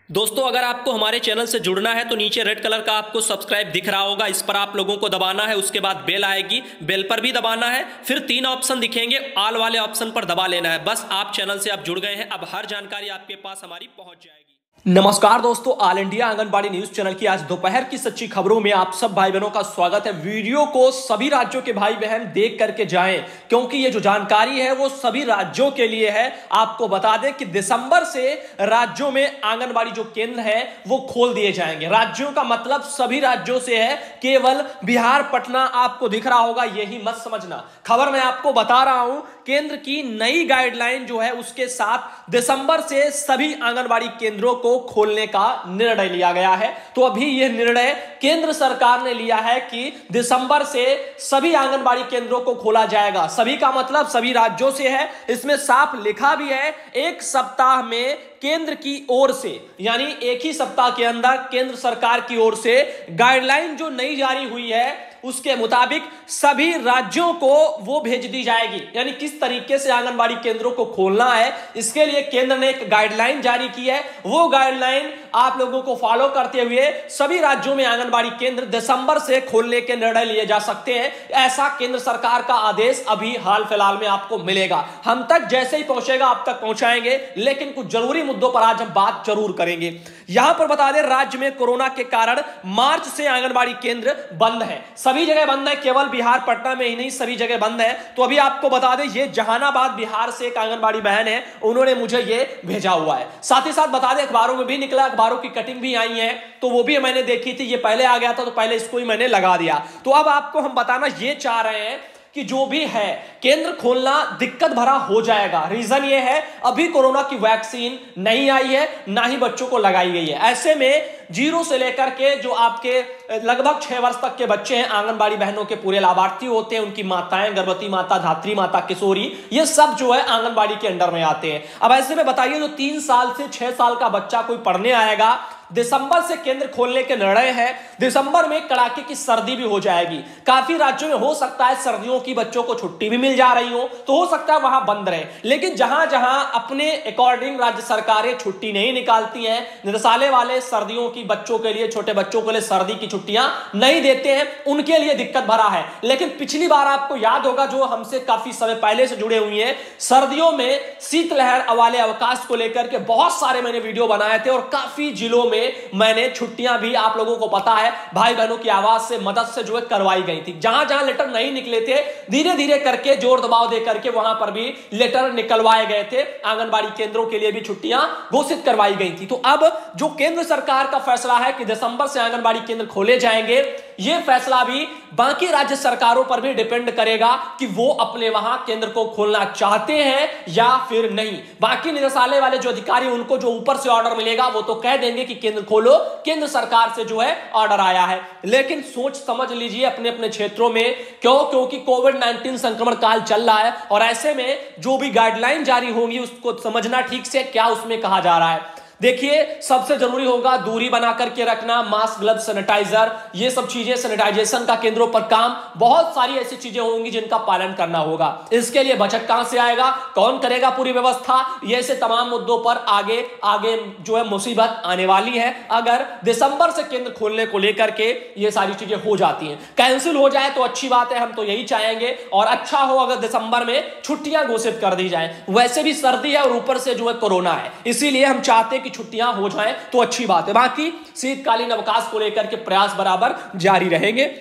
दोस्तों अगर आपको हमारे चैनल से जुड़ना है तो नीचे रेड कलर का आपको सब्सक्राइब दिख रहा होगा, इस पर आप लोगों को दबाना है। उसके बाद बेल आएगी, बेल पर भी दबाना है। फिर 3 ऑप्शन दिखेंगे, ऑल वाले ऑप्शन पर दबा लेना है। बस आप चैनल से आप जुड़ गए हैं, अब हर जानकारी आपके पास हमारी पहुंच जाएगी। नमस्कार दोस्तों, all India anganwadi news channel की आज दोपहर की सच्ची खबरों में आप सब भाई बहनों का स्वागत है। वीडियो को सभी राज्यों के भाई बहन देख करके जाएं, क्योंकि ये जो जानकारी है वो सभी राज्यों के लिए है। आपको बता दें कि दिसंबर से राज्यों में आंगनबाड़ी जो केंद्र है वो खोल दिए जाएंगे। राज्यों का मतलब सभी राज्यों से है, केवल बिहार पटना आपको दिख रहा होगा यही मत समझना। खबर मैं आपको बता रहा हूं, केंद्र की नई गाइडलाइन जो है उसके साथ दिसंबर से सभी आंगनबाड़ी केंद्रों को खोलने का निर्णय लिया गया है। तो अभी यह निर्णय केंद्र सरकार ने लिया है कि दिसंबर से सभी आंगनबाड़ी केंद्रों को खोला जाएगा। सभी का मतलब सभी राज्यों से है। इसमें साफ लिखा भी है, 1 सप्ताह में केंद्र की ओर से, यानी एक ही सप्ताह के अंदर केंद्र सरकार की ओर से गाइडलाइन जो नई जारी हुई है उसके मुताबिक सभी राज्यों को वो भेज दी जाएगी। यानी किस तरीके से आंगनबाड़ी केंद्रों को खोलना है, इसके लिए केंद्र ने एक गाइडलाइन जारी की है। वो गाइडलाइन आप लोगों को फॉलो करते हुए सभी राज्यों में आंगनबाड़ी केंद्र दिसंबर से खोलने के निर्णय लिए जा सकते हैं। ऐसा केंद्र सरकार का आदेश अभी हाल फिलहाल में आपको मिलेगा। हम तक जैसे ही पहुंचेगा आप तक पहुंचाएंगे, लेकिन कुछ जरूरी मुद्दों पर आज हम बात जरूर करेंगे। यहां पर बता दें, राज्य में कोरोना के कारण मार्च से आंगनबाड़ी केंद्र बंद है। सभी जगह बंद है, केवल बिहार पटना में ही नहीं सभी जगह बंद है। तो अभी आपको बता दें, ये जहानाबाद बिहार से एक आंगनबाड़ी बहन है, उन्होंने मुझे ये भेजा हुआ है। साथ ही साथ बता दें, अखबारों में भी निकला, अखबारों की कटिंग भी आई है, तो वो भी मैंने देखी थी। ये पहले आ गया था तो पहले इसको ही मैंने लगा दिया। तो अब आपको हम बताना ये चाह रहे हैं कि जो भी है केंद्र खोलना दिक्कत भरा हो जाएगा। रीजन ये है, अभी कोरोना की वैक्सीन नहीं आई है, ना ही बच्चों को लगाई गई है। ऐसे में 0 से लेकर के जो आपके लगभग 6 वर्ष तक के बच्चे हैं, आंगनबाड़ी बहनों के पूरे लाभार्थी होते हैं। उनकी माताएं, गर्भवती माता, धात्री माता, किशोरी, ये सब जो है आंगनबाड़ी के अंडर में आते हैं। अब ऐसे में बताइए, जो 3 साल से 6 साल का बच्चा कोई पढ़ने आएगा, दिसंबर से केंद्र खोलने के निर्णय है। दिसंबर में कड़ाके की सर्दी भी हो जाएगी। काफी राज्यों में हो सकता है सर्दियों की बच्चों को छुट्टी भी मिल जा रही हो, तो हो सकता है वहां बंद रहे। लेकिन जहां जहां अपने अकॉर्डिंग राज्य सरकारें छुट्टी नहीं निकालती हैं, निदेशालय वाले सर्दियों की बच्चों के लिए, छोटे बच्चों के लिए सर्दी की छुट्टियां नहीं देते हैं, उनके लिए दिक्कत भरा है। लेकिन पिछली बार आपको याद होगा, जो हमसे काफी समय पहले से जुड़े हुए हैं, सर्दियों में शीतलहर वाले अवकाश को लेकर के बहुत सारे मैंने वीडियो बनाए थे, और काफी जिलों में मैंने छुट्टियां भी, आप लोगों को पता है, भाई बहनों की आवाज से, मदद से जो है करवाई गई थी। जहां जहां लेटर नहीं निकले थे, धीरे धीरे करके जोर दबाव दे करके वहां पर भी लेटर निकलवाए गए थे। आंगनबाड़ी केंद्रों के लिए भी छुट्टियां घोषित करवाई गई थी। तो अब जो केंद्र सरकार का फैसला है कि दिसंबर से आंगनबाड़ी केंद्र खोले जाएंगे, यह फैसला भी बाकी राज्य सरकारों पर भी डिपेंड करेगा कि वो अपने वहां केंद्र को खोलना चाहते हैं या फिर नहीं। बाकी निदेशालय वाले जो अधिकारी, उनको जो ऊपर से ऑर्डर मिलेगा वो तो कह देंगे कि केंद्र खोलो, केंद्र सरकार से जो है ऑर्डर आया है। लेकिन सोच समझ लीजिए अपने अपने क्षेत्रों में, क्योंकि कोविड-19 संक्रमण काल चल रहा है, और ऐसे में जो भी गाइडलाइन जारी होंगी उसको समझना ठीक से क्या उसमें कहा जा रहा है। देखिए, सबसे जरूरी होगा दूरी बना करके रखना, मास्क, ग्लव्स, सैनिटाइजर, ये सब चीजें, सैनिटाइजेशन का केंद्रों पर काम, बहुत सारी ऐसी चीजें होंगी जिनका पालन करना होगा। इसके लिए बजट कहां से आएगा, कौन करेगा पूरी व्यवस्था, ये ऐसे तमाम मुद्दों पर आगे आगे जो है मुसीबत आने वाली है, अगर दिसंबर से केंद्र खोलने को लेकर के ये सारी चीजें हो जाती हैं। कैंसिल हो जाए तो अच्छी बात है, हम तो यही चाहेंगे, और अच्छा हो अगर दिसंबर में छुट्टियां घोषित कर दी जाए। वैसे भी सर्दी है और ऊपर से जो है कोरोना है, इसीलिए हम चाहते हैं छुट्टियां हो जाएं तो अच्छी बात है। बाकी शीतकालीन अवकाश को लेकर के प्रयास बराबर जारी रहेंगे।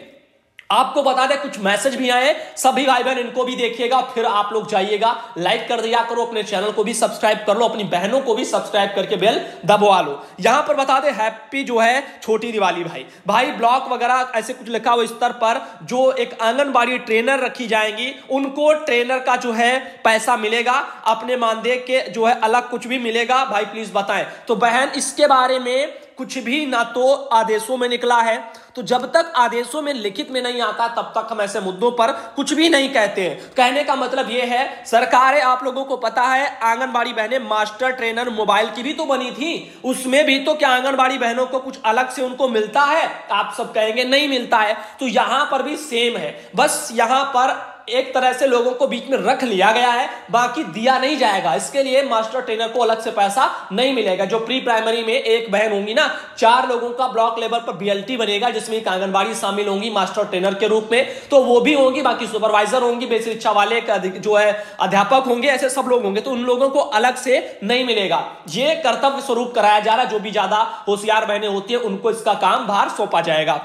आपको बता दें, कुछ मैसेज भी आए, सभी भाई बहन इनको भी देखिएगा, फिर आप लोग जाइएगा, लाइक कर दिया करो, अपने चैनल को भी सब्सक्राइब कर लो, अपनी बहनों को भी सब्सक्राइब करके बेल दबवा लो। यहां पर बता दें, हैप्पी जो है छोटी दिवाली भाई ब्लॉक वगैरह ऐसे कुछ लिखा हुआ स्तर पर, जो एक आंगनबाड़ी ट्रेनर रखी जाएंगी, उनको ट्रेनर का जो है पैसा मिलेगा, अपने मानदेय के जो है अलग कुछ भी मिलेगा। भाई प्लीज बताएं। तो बहन, इसके बारे में कुछ भी ना तो आदेशों में निकला है, तो जब तक आदेशों में लिखित में नहीं आता तब तक हम ऐसे मुद्दों पर कुछ भी नहीं कहते हैं। कहने का मतलब यह है, सरकारें, आप लोगों को पता है, आंगनबाड़ी बहनें मास्टर ट्रेनर मोबाइल की भी तो बनी थी, उसमें भी तो क्या आंगनबाड़ी बहनों को कुछ अलग से उनको मिलता है? आप सब कहेंगे नहीं मिलता है। तो यहां पर भी सेम है, बस यहां पर एक तरह से लोगों को बीच में रख लिया गया है, बाकी दिया नहीं जाएगा। इसके लिए मास्टर ट्रेनर को अलग से पैसा नहीं मिलेगा। जो प्री प्राइमरी में एक बहन होंगी ना, 4 लोगों का ब्लॉक लेवल पर बीएलटी बनेगा, जिसमें एक आंगनबाड़ी शामिल होंगी मास्टर ट्रेनर के रूप में, तो वो भी होंगी, बाकी सुपरवाइजर होंगी, बेसिक शिक्षा वाले जो है अध्यापक होंगे, ऐसे सब लोग होंगे, तो उन लोगों को अलग से नहीं मिलेगा। ये कर्तव्य स्वरूप कराया जा रहा है। जो भी ज्यादा होशियार बहनें होती है उनको इसका काम भार सौंपा जाएगा।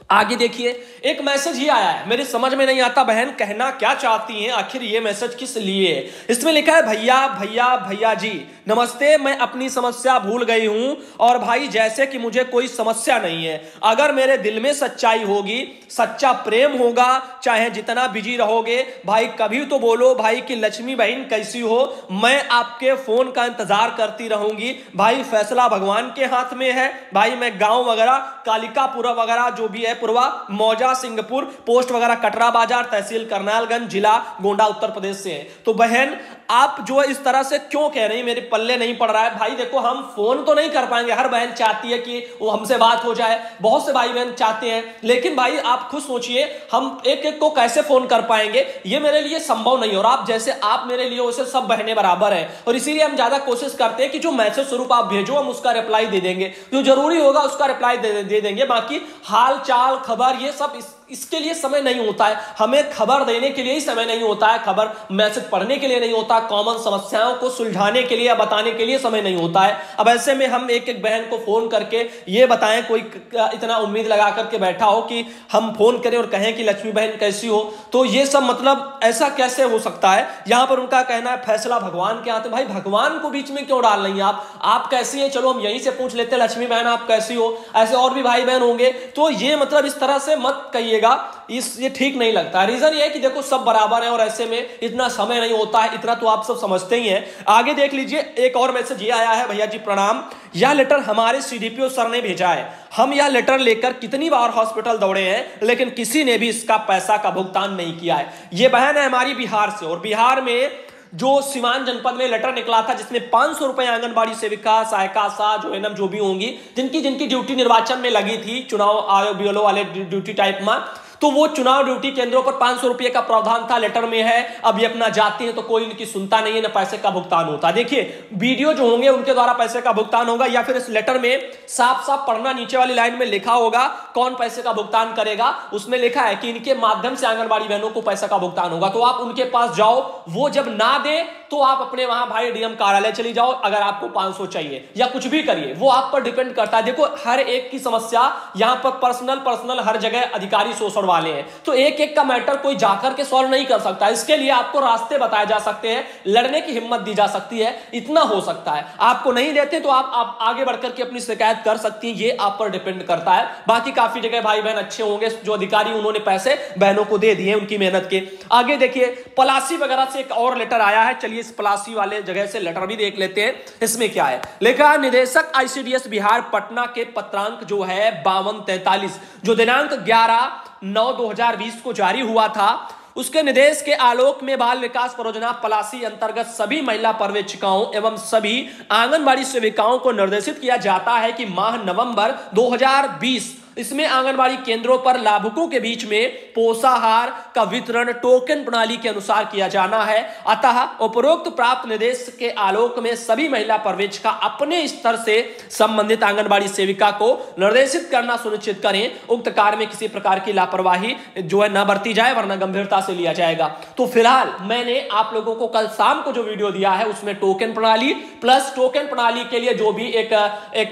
आगे देखिए, एक मैसेज ये आया है, मेरी समझ में नहीं आता बहन कहना क्या चाहती हैं, आखिर ये मैसेज किस लिए है। इसमें लिखा है, भैया भैया भैया जी नमस्ते, मैं अपनी समस्या भूल गई हूं और भाई जैसे कि मुझे कोई समस्या नहीं है। अगर मेरे दिल में सच्चाई होगी, सच्चा प्रेम होगा, चाहे जितना बिजी रहोगे भाई, कभी तो बोलो भाई कि लक्ष्मी बहन कैसी हो, मैं आपके फोन का इंतजार करती रहूंगी। भाई फैसला भगवान के हाथ में है। भाई मैं गांव वगैरह कालिकापुरा वगैरह जो भी है, पूर्वा मौजा सिंहपुर, पोस्ट वगैरह कटरा बाजार, तहसील करनालगंज, जिला गोंडा, उत्तर प्रदेश से है। तो बहन आप जो है इस तरह से क्यों कह रही, मेरे पल्ले नहीं पड़ रहा है। भाई देखो, हम फोन तो नहीं कर पाएंगे, हर बहन चाहती है कि वो हमसे बात हो जाए, बहुत से भाई बहन चाहते हैं, लेकिन भाई आप खुद सोचिए हम एक एक को कैसे फोन कर पाएंगे, ये मेरे लिए संभव नहीं। और आप जैसे आप मेरे लिए वैसे सब बहनें बराबर है, और इसीलिए हम ज्यादा कोशिश करते हैं कि जो मैसेज स्वरूप आप भेजो हम उसका रिप्लाई दे देंगे, जो जरूरी होगा उसका रिप्लाई दे देंगे। बाकी हाल चाल खबर ये सब इसके लिए समय नहीं होता है, हमें खबर देने के लिए ही समय नहीं होता है, खबर मैसेज पढ़ने के लिए नहीं होता, कॉमन समस्याओं को सुलझाने के लिए या बताने के लिए समय नहीं होता है। अब ऐसे में हम एक एक बहन को फोन करके ये बताएं, कोई इतना उम्मीद लगा करके बैठा हो कि हम फोन करें और कहें कि लक्ष्मी बहन कैसी हो, तो ये सब मतलब ऐसा कैसे हो सकता है। यहां पर उनका कहना है फैसला भगवान के हाथ है। भाई भगवान को बीच में क्यों डाल रही हैं आप कैसी हैं, चलो हम यहीं से पूछ लेते हैं लक्ष्मी बहन आप कैसी हो, ऐसे और भी भाई बहन होंगे, तो ये मतलब इस तरह से मत कहिए, ये ठीक नहीं लगता। रीजन ये है कि देखो सब बराबर है और ऐसे में इतना समय नहीं होता है, इतना तो आप सब समझते ही हैं। आगे देख लीजिए, एक और मैसेज ये आया है, भैया जी प्रणाम, यह लेटर हमारे सीडीपीओ सर ने भेजा है। हम यह लेटर लेकर कितनी बार हॉस्पिटल दौड़े हैं, लेकिन किसी ने भी इसका पैसा का भुगतान नहीं किया है। ये बहन है हमारी बिहार से, और बिहार में जो सीवान जनपद में लेटर निकला था जिसमें 500 रुपए आंगनबाड़ी सेविका, सहायिका, सा जो एनएम जो भी होंगी, जिनकी ड्यूटी निर्वाचन में लगी थी, चुनाव आयोग बीएलओ वाले ड्यूटी टाइप में, तो वो चुनाव ड्यूटी केंद्रों पर 500 रुपए का प्रावधान था, लेटर में है। अब ये अपना जाती है तो कोई इनकी सुनता नहीं है, ना पैसे का भुगतान होता। देखिए वीडियो जो होंगे उनके द्वारा पैसे का भुगतान होगा, या फिर इस लेटर में साफ साफ पढ़ना, नीचे वाली लाइन में लिखा होगा कौन पैसे का भुगतान करेगा। उसमें लिखा है कि इनके माध्यम से आंगनबाड़ी बहनों को पैसा का भुगतान होगा। तो आप उनके पास जाओ, वो जब ना दे तो आप अपने वहां भाई डीएम कार्यालय चली जाओ, अगर आपको 500 चाहिए या कुछ भी करिए, वो आप पर डिपेंड करता है। देखो हर एक की समस्या यहां पर पर्सनल हर जगह अधिकारी शोषण वाले हैं, तो एक का मैटर कोई जाकर के सॉल्व नहीं कर सकता। इसके लिए आपको रास्ते बताए जा सकते हैं, लड़ने की हिम्मत दी जा सकती है, इतना हो सकता है। आपको नहीं देते तो आप आगे बढ़कर के अपनी शिकायत कर सकती हैं, ये आप पर डिपेंड करता है। बाकी काफी जगह भाई बहन अच्छे होंगे, जो अधिकारी उन्होंने पैसे बहनों को दे दिए उनकी मेहनत के। आगे देखिए, पलासी वगैरह से एक और लेटर आया है, चलिए इस पलासी वाले जगह से लेटर भी देख लेते हैं। इसमें क्या है लिखा, निदेशक आईसीडीएस बिहार पटना के पत्रांक जो है 5243, जो दिनांक 11/9/2020 को जारी हुआ था, उसके निर्देश के आलोक में बाल विकास परियोजना पलासी अंतर्गत सभी महिला पर्यवेक्षिकाओं एवं सभी आंगनबाड़ी सेविकाओं को निर्देशित किया जाता है कि माह नवंबर 2020 इसमें आंगनबाड़ी केंद्रों पर लाभुकों के बीच में पोषाहार का वितरण टोकन प्रणाली के अनुसार किया जाना है। अतः उपरोक्त प्राप्त निर्देश के आलोक में सभी महिला पर्यवेक्षिका अपने स्तर से संबंधित आंगनबाड़ी सेविका को निर्देशित करना सुनिश्चित करें। उक्त कार्य में किसी प्रकार की लापरवाही जो है न बरती जाए, वरना गंभीरता से लिया जाएगा। तो फिलहाल मैंने आप लोगों को कल शाम को जो वीडियो दिया है उसमें टोकन प्रणाली प्लस टोकन प्रणाली के लिए जो भी एक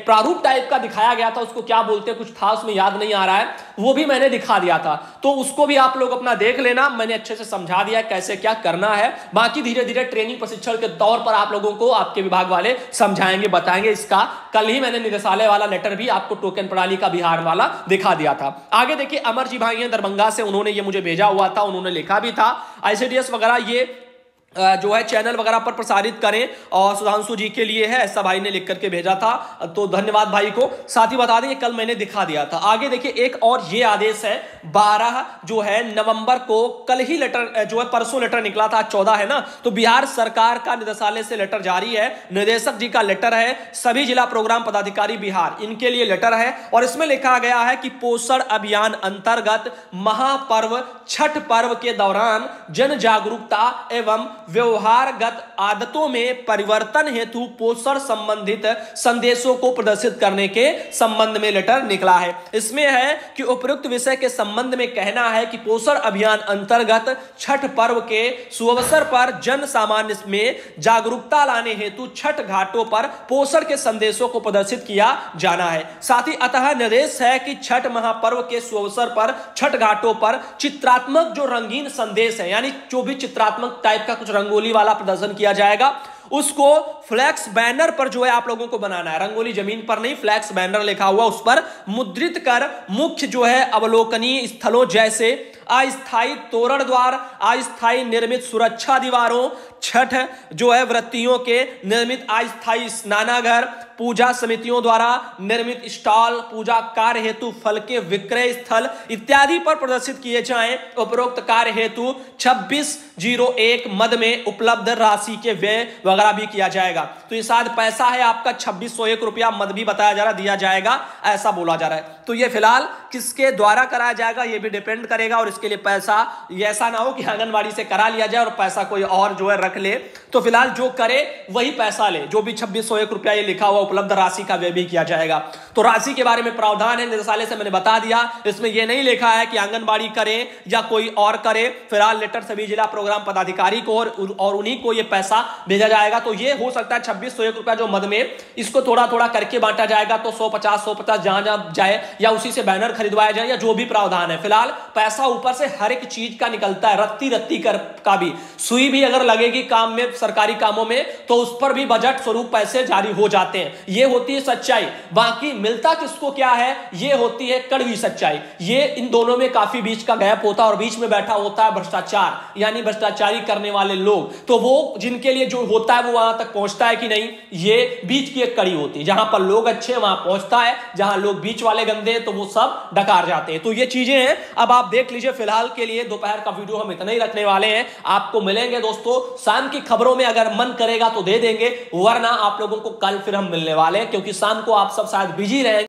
प्रारूप टाइप का दिखाया गया था, उसको क्या बोलते हैं कुछ था उसमें याद नहीं आ रहा है, वो भी मैंने दिखा दिया था। तो उसको भी आप लोग अपना देख लेना, मैंने अच्छे से समझा दिया कैसे क्या करना है। बाकी धीरे धीरे ट्रेनिंग प्रशिक्षण के तौर पर आप लोगों को आपके विभाग वाले समझाएंगे, बताएंगे। इसका कल ही मैंने निदेशालय वाला लेटर भी आपको टोकन प्रणाली का बिहार वाला दिखा दिया था। आगे देखिए, अमर जी भाई हैं दरभंगा से, उन्होंने ये मुझे भेजा हुआ था, उन्होंने लिखा भी था आईसीडीएस वगैरह ये जो है चैनल वगैरह पर प्रसारित करें। और सुधांशु जी के लिए है, ऐसा भाई ने लिख करके भेजा था, तो धन्यवाद भाई को। साथ ही बता दें कल मैंने दिखा दिया था। आगे देखिए एक और ये आदेश है 12 जो है नवंबर को, कल ही लेटर जो है परसों लेटर निकला था, 14 है ना, तो बिहार सरकार का निदेशालय से लेटर जारी है, निदेशक जी का लेटर है, सभी जिला प्रोग्राम पदाधिकारी बिहार इनके लिए लेटर है। और इसमें लिखा गया है कि पोषण अभियान अंतर्गत महापर्व छठ पर्व के दौरान जन जागरूकता एवं व्यवहारगत आदतों में परिवर्तन हेतु पोषण संबंधित संदेशों को प्रदर्शित करने के संबंध में लेटर निकला है। इसमें है कि उपयुक्त विषय के संबंध में कहना है कि पोषण अभियान अंतर्गत छठ पर्व के सुअवसर पर जन सामान्य में जागरूकता लाने हेतु छठ घाटों पर पोषण के संदेशों को प्रदर्शित किया जाना है। साथ ही अतः निर्देश है कि छठ महापर्व के सुअवसर पर छठ घाटों पर चित्रात्मक जो रंगीन संदेश है, यानी जो भी चित्रात्मक टाइप का कुछ रंगोली वाला प्रदर्शन किया जाएगा, उसको फ्लैक्स बैनर पर जो है आप लोगों को बनाना है। रंगोली जमीन पर नहीं, फ्लैक्स बैनर लिखा हुआ उस पर मुद्रित कर मुख्य जो है अवलोकनीय स्थलों जैसे अस्थायी तोरण द्वार, अस्थायी निर्मित सुरक्षा दीवारों, छठ जो है व्रतियों के निर्मित अस्थायी स्नानाघर, पूजा समितियों द्वारा निर्मित स्टॉल, पूजा कार्य हेतु फल के विक्रय स्थल इत्यादि पर प्रदर्शित किए जाएं। उपरोक्त कार्य हेतु 2601 मद में उपलब्ध राशि के व्यय वगैरह भी किया जाएगा। तो ये शायद पैसा है आपका 2601 रुपया मद भी बताया जा रहा, दिया जाएगा, ऐसा बोला जा रहा है। तो ये फिलहाल किसके द्वारा कराया जाएगा ये भी डिपेंड करेगा, और इसके लिए पैसा ये ऐसा ना हो कि आंगनबाड़ी से करा लिया जाए और पैसा कोई और जो है रख ले। तो फिलहाल जो करे वही पैसा ले, जो भी 2601 रुपया ये लिखा हुआ उपलब्ध राशि का व्यय भी किया जाएगा। तो राशि के बारे में प्रावधान है निदेशालय से, मैंने बता दिया। इसमें यह नहीं लिखा है कि आंगनबाड़ी करे या कोई और करे। फिलहाल लेटर सभी जिला प्रोग्राम पदाधिकारी को और उन्हीं को ये पैसा भेजा जाएगा। तो ये हो सकता है 2601 रुपया जो मद में, इसको थोड़ा थोड़ा करके बांटा जाएगा, तो 150 जहां जहां जाए, या उसी से बैनर खरीदवाया जाए, या जो भी प्रावधान है। फिलहाल पैसा ऊपर से हर एक चीज का निकलता है, रत्ती रत्ती कर का भी, सुई भी अगर लगेगी काम में, सरकारी कामों में, तो उस पर भी बजट स्वरूप पैसे जारी हो जाते हैं। ये होती है सच्चाई। बाकी मिलता किसको क्या है, ये होती है कड़वी सच्चाई। ये इन दोनों में काफी बीच का गैप होता है, और बीच में बैठा होता है भ्रष्टाचार, यानी भ्रष्टाचारी करने वाले लोग। तो वो जिनके लिए जो होता है वो वहां तक पहुंचता है कि नहीं, ये बीच की एक कड़ी होती है। जहां पर लोग अच्छे वहां पहुंचता है, जहां लोग बीच वाले गंदे हैं तो वो सब डकार जाते हैं। तो ये चीजें हैं। अब आप देख लीजिए, फिलहाल के लिए दोपहर का वीडियो हम इतना ही रखने वाले हैं। आपको मिलेंगे दोस्तों शाम की खबरों में, अगर मन करेगा तो दे देंगे, वरना आप लोगों को कल फिर हम मिलने वाले हैं, क्योंकि शाम को आप सब शायद बिजी रहेंगे।